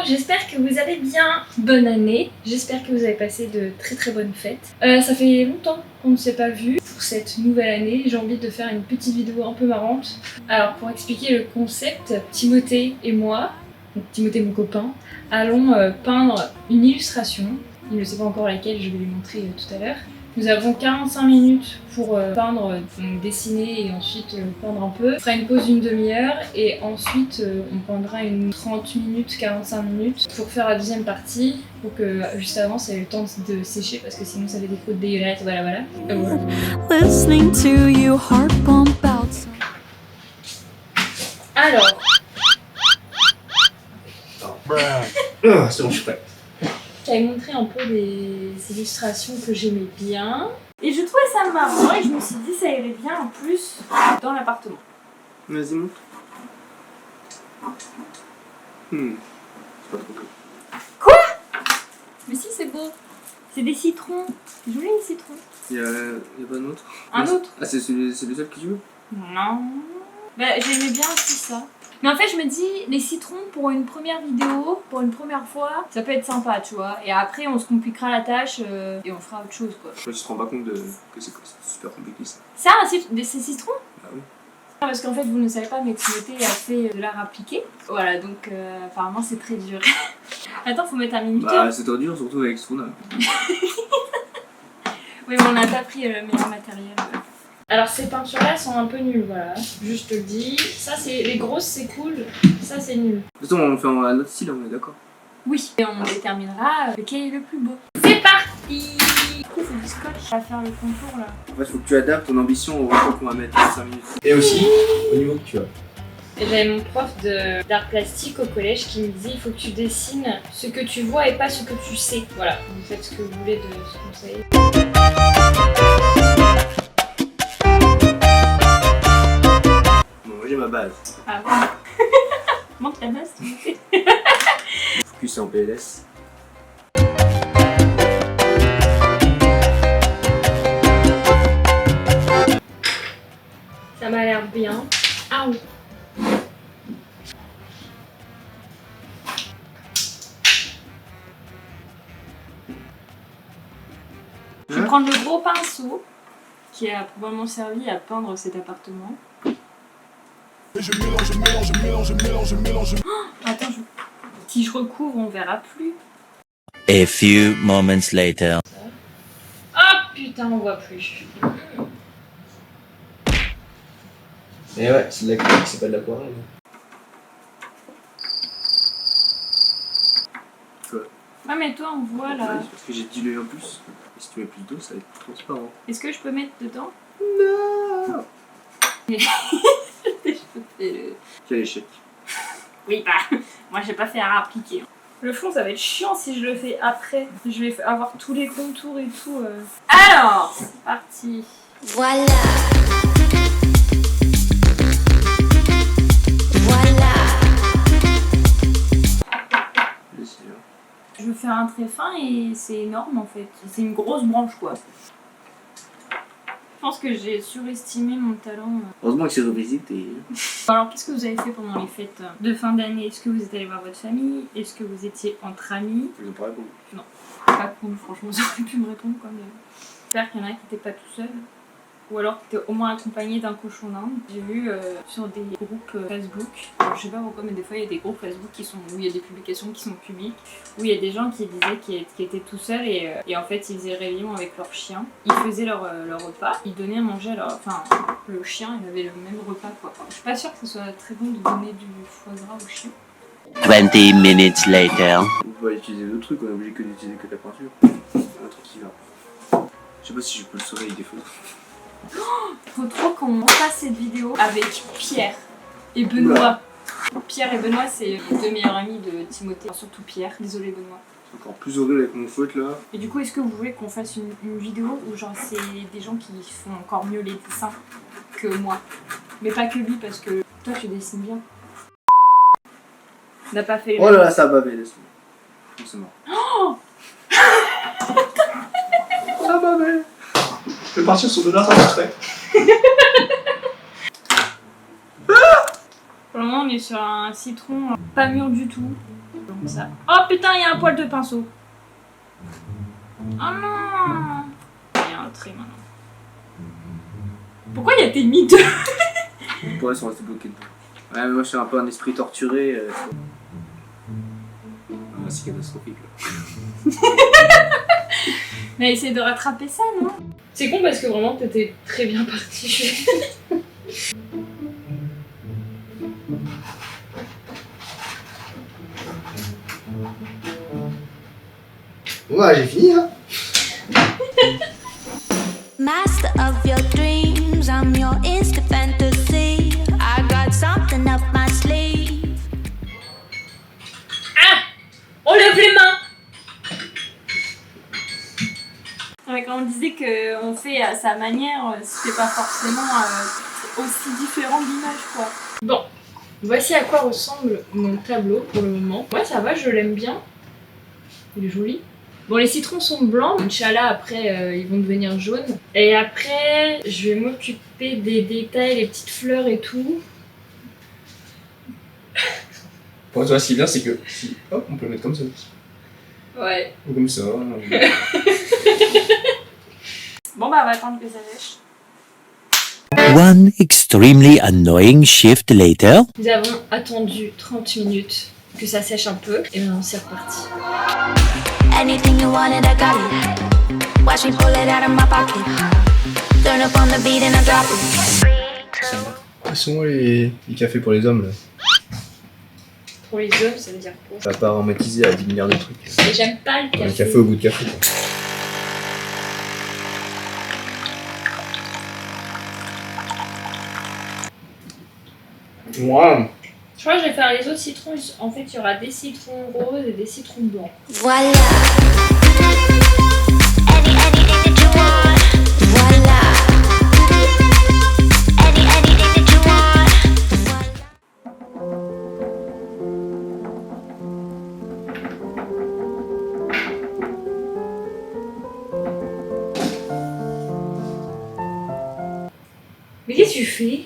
j'espère que vous allez bien. Bonne année, j'espère que vous avez passé de très très bonnes fêtes. Ça fait longtemps qu'on ne s'est pas vu. Pour cette nouvelle année, j'ai envie de faire une petite vidéo un peu marrante. Alors pour expliquer le concept, Timothée et moi, donc Timothée mon copain, allons peindre une illustration. Il ne sait pas encore laquelle, je vais lui montrer tout à l'heure. Nous avons 45 minutes pour peindre, donc dessiner et ensuite peindre un peu. On fera une pause d'une demi-heure et ensuite on peindra une 30 minutes, 45 minutes pour faire la deuxième partie. Pour que juste avant ça ait le temps de sécher parce que sinon ça fait des croûtes dégueulasses, voilà. Et voilà. Listening to you heart pump out. Alors. C'est bon, je suis prêt. J'avais montré un peu des illustrations que j'aimais bien. Et je trouvais ça marrant et je me suis dit ça irait bien en plus dans l'appartement. Vas-y, montre. C'est pas trop cool. Quoi? Mais si, c'est beau. C'est des citrons. C'est joli les citrons. Y'a pas un autre? Un autre? Ah, c'est le seul que tu veux? Non. Bah, j'aimais bien aussi ça. Mais en fait, je me dis, les citrons pour une première vidéo, pour une première fois, ça peut être sympa, tu vois. Et après, on se compliquera la tâche et on fera autre chose, quoi. Tu te rends pas compte que c'est super compliqué ça. Ça, ces citrons? Bah oui. Parce qu'en fait, vous ne savez pas, mais Timothée a fait de l'art appliqué. Voilà, donc apparemment, c'est très dur. Attends, faut mettre un minuteur. Bah, c'est trop dur, surtout avec ce qu'on a. Oui, mais on n'a pas pris le meilleur matériel. Alors ces peintures-là sont un peu nulles, voilà. Juste te le dis. Ça, c'est les grosses, c'est cool. Ça, c'est nul. De toute façon, on fait un autre style, on est d'accord. Oui. Et on déterminera lequel est le plus beau. C'est parti! Du coup, faut du scotch à faire le contour là. En fait, faut que tu adaptes ton ambition au temps qu'on va mettre en 5 minutes. Et aussi, au niveau que tu as. Et j'avais mon prof d'art plastique au collège qui me disait il faut que tu dessines ce que tu vois et pas ce que tu sais. Voilà, vous faites ce que vous voulez de ce conseil. Bon, moi j'ai ma base. Ah ouais. Montre ta base, s'il vous plaît. Focus en PLS. Ça m'a l'air bien. Ah oui. Je vais prendre le gros pinceau qui a probablement servi à peindre cet appartement. Je mélange. Oh, attends, si je recouvre, on verra plus. A few moments later. Oh putain, on voit plus. Et ouais, c'est de l'acrylique, c'est pas de l'aquarelle. Quoi? Ah mais toi, on voit là. Ouais, c'est parce que j'ai dilué en plus. Et si tu mets plus d'eau, ça va être plus transparent. Est-ce que je peux mettre dedans? Non. Je peux faire le... Quel échec. Oui, bah, moi j'ai pas fait à appliquer. Le fond, ça va être chiant si je le fais après. Je vais avoir tous les contours et tout. Alors, c'est parti. Voilà. Voilà. Je veux faire un trait fin et c'est énorme en fait. C'est une grosse branche quoi. Je pense que j'ai surestimé mon talent. Heureusement que c'est revisité. Alors qu'est-ce que vous avez fait pendant les fêtes de fin d'année? Est-ce que vous êtes allé voir votre famille? Est-ce que vous étiez entre amis? Ils ont pas répondu. Non, pas cool franchement, ça aurait pu me répondre quand même. J'espère qu'il y en a qui n'étaient pas tout seul. Ou alors que tu au moins accompagné d'un cochon d'Inde. J'ai vu sur des groupes Facebook, alors, je sais pas pourquoi, mais des fois il y a des groupes Facebook où il y a des publications qui sont publiques, où il y a des gens qui disaient qu'ils étaient tout seuls et en fait ils faisaient réunion avec leur chien. Ils faisaient leur repas, ils donnaient à manger à leur... Enfin, le chien il avait le même repas quoi. Enfin, je suis pas sûre que ce soit très bon de donner du foie gras au chien. 20 minutes later. On peut pas utiliser d'autres trucs, on est obligé que d'utiliser que de la peinture. Un truc qui va. Je sais pas si je peux le sauver avec des photos. Faut trop qu'on fasse cette vidéo avec Pierre et Benoît. Oula. Pierre et Benoît, c'est les deux meilleurs amis de Timothée. Enfin, surtout Pierre, désolé Benoît. C'est encore plus horrible avec mon faute là. Et du coup, est-ce que vous voulez qu'on fasse une vidéo où genre c'est des gens qui font encore mieux les dessins que moi? Mais pas que lui, parce que toi tu dessines bien. On n'a pas fait les Oh là là, ça a bavé, laisse-moi. Non, c'est mort. Oh Ça a bavé. Je vais partir sur de l'art abstrait. Pour le moment, on est sur un citron pas mûr du tout. Donc comme ça. Oh putain, il y a un poil de pinceau. Oh non. Il y a un trait maintenant. Pourquoi il y a tes mythes? Pourquoi ils sont restés bloqués dedans? Ouais, mais moi je suis un peu un esprit torturé. C'est catastrophique là. Mais essaye de rattraper ça, non? C'est con parce que vraiment t'étais très bien parti. Ouais, j'ai fini, hein. Master of your dreams, I'm your instant fantasy. I got something up my sleeve. On lève les mains! Ouais, quand on disait qu'on fait à sa manière, c'était pas forcément aussi différent d'image, quoi. Bon, voici à quoi ressemble mon tableau pour le moment. Ouais, ça va, je l'aime bien. Il est joli. Bon, les citrons sont blancs. Inch'Allah, après, ils vont devenir jaunes. Et après, je vais m'occuper des détails, les petites fleurs et tout. Pour toi, ce qui est bien, c'est que si, hop, on peut le mettre comme ça. Ouais. Ou comme ça. Bon, bah, on va attendre que ça sèche. One extremely annoying shift later. Nous avons attendu 30 minutes que ça sèche un peu. Et maintenant, c'est reparti. Anything you wanted, I got it. Watch me pull it out of my pocket. Turn up on the beat and I drop it. Quels sont les cafés pour les hommes là? Pour les hommes, ça veut dire quoi? Ça va pas aromatiser à 10 milliards de trucs. Et j'aime pas le café. Le café au goût de café. Wow. Je crois que je vais faire les autres citrons. En fait, il y aura des citrons roses et des citrons blancs. Voila. Anything that you want. Voila. Anything that you want. Mais qu'est-ce que tu fais?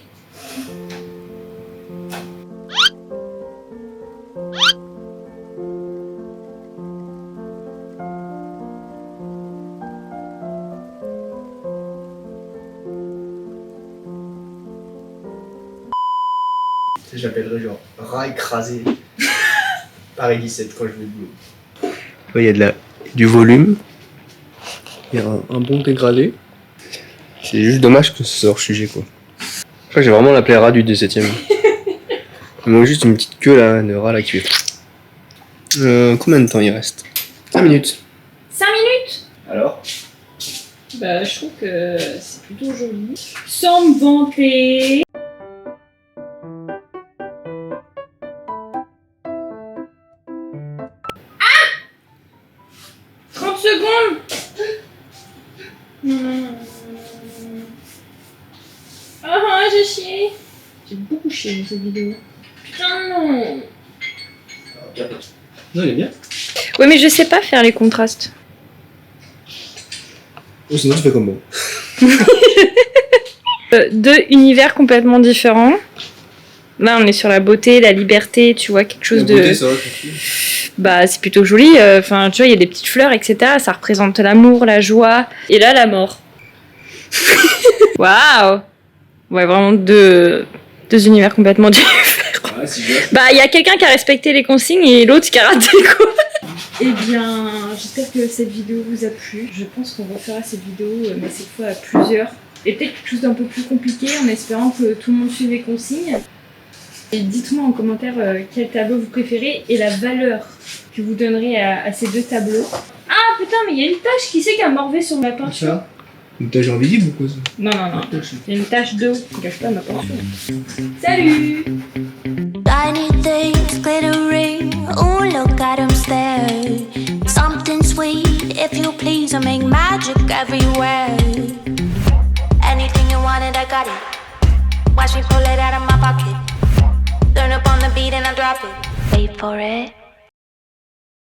J'appellerais genre rat écrasé. Pareil 17 quand je vais le boulot. Il y a du volume. Il y a un bon dégradé. C'est juste dommage que ce soit hors sujet quoi. Je crois que j'ai vraiment l'appelé rat du 17ème. Il manque juste une petite queue là, de rat là qui fait. Combien de temps il reste? 5 minutes. 5 minutes? Alors? Bah, je trouve que c'est plutôt joli. Sans me vanter. 30 secondes. Ah, j'ai chié. J'ai beaucoup chié dans cette vidéo. Putain, non. Non, il est bien. Ouais, mais je sais pas faire les contrastes. Ou sinon tu fais comme moi. Deux univers complètement différents. Là, on est sur la beauté, la liberté, tu vois, quelque chose La de... beauté, ça va, Bah, c'est plutôt joli. Enfin, tu vois, il y a des petites fleurs, etc. Ça représente l'amour, la joie. Et là, la mort. Waouh! Ouais, vraiment deux univers complètement différents. Ouais, c'est bien. Bah, il y a quelqu'un qui a respecté les consignes et l'autre qui a raté, quoi. Eh bien, j'espère que cette vidéo vous a plu. Je pense qu'on refera cette vidéo, mais cette fois à plusieurs. Et peut-être quelque chose d'un peu plus compliqué, en espérant que tout le monde suive les consignes. Et dites-moi en commentaire quel tableau vous préférez et la valeur que vous donnerez à ces deux tableaux. Ah putain, mais il y a une tache, qui c'est qui a morvé sur ma peinture? Ça? Une tache invisible ou quoi ça? Non, non, non. C'est une tache d'eau qui gâche pas ma peinture. Salut! Tiny things glittering, oh look at them stare. Something sweet, if you please, I make magic everywhere. Anything you wanted, I got it. Watch me pull it out of my pocket. Turn up on the beat and I drop it. Wait for it.